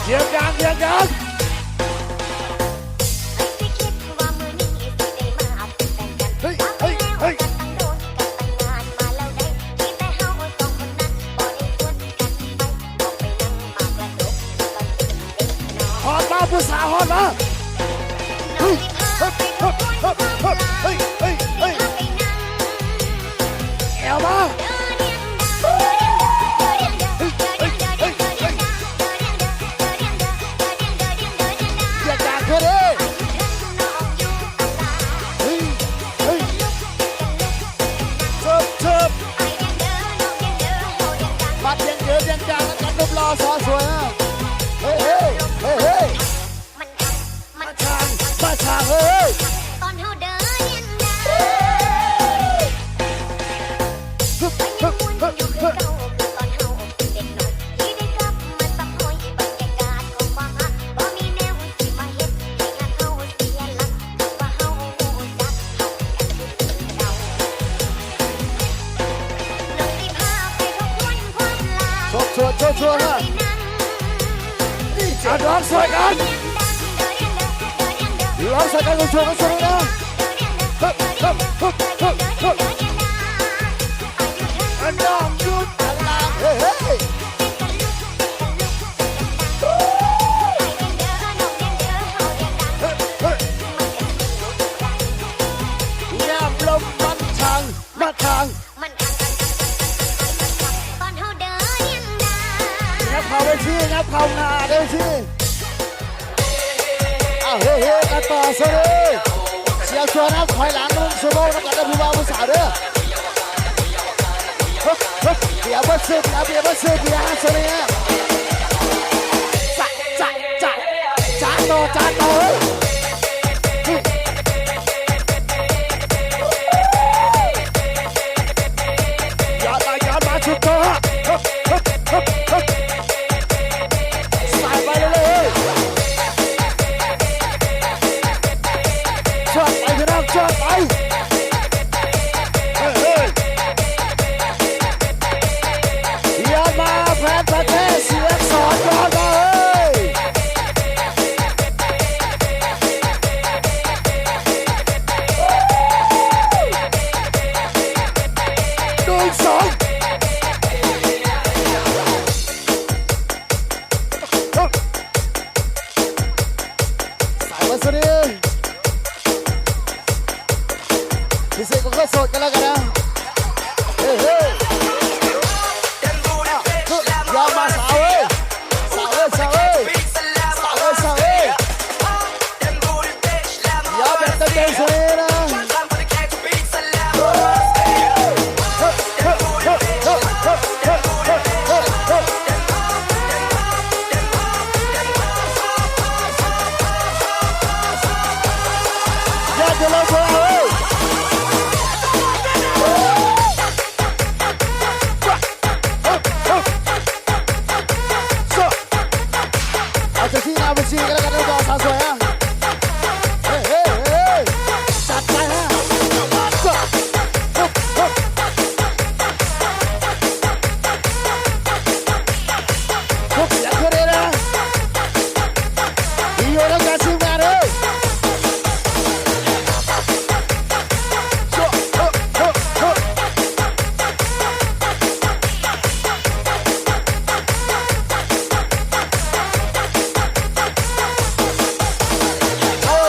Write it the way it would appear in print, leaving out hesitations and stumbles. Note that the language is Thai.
เยี่ยมยังเยี่ยมยังเฮ้ยเฮ้ยเฮ้ยฮอตมาผู้สาวฮอตมาเฮ้ยเฮ้ยเฮ้ยเฮ้ยเฮ้ยเฮ้ยแอลมาสอสวยนะเฮ้ยเฮ้ยเฮ้ยเฮ้ยมาทางเฮ้ยตอนเฮาเดินยังได้ฮึบฮึบฮึบฮึบตอนเฮาเด็กน้อยที่ได้กลับมาสับหอยบรรยากาศของความรักบ่มีแนวที่มาเฮ็ดให้งานเฮาเสียหลักว่าเฮาจักเฮากันเราน้องสิพาไปทบทวนความลาชวนนะร้องสวยกันร้องสวยกันชวนกันชวนนะฮึบฮึบฮึบฮึบฮึบอันน้องหยุดตลาดเฮ้ยเฮ้ยยามลมมันทางมาทางตอนเฮาเดินยังได้งับเข่าไปที่งับเข่าหน้าได้ที่เฮ้ยเฮ้ยกันต่อซะเลยเสียส่วนนะถอยหลังนุ่งสมองแล้วกันนะผู้บ่าวผู้สาวเด้อฮึบฮึบเบียร์บัสเซ่เบียร์บัสเซ่เบียร์ฮะซะเลยจ้าจ้าจ้าจ้าต่อ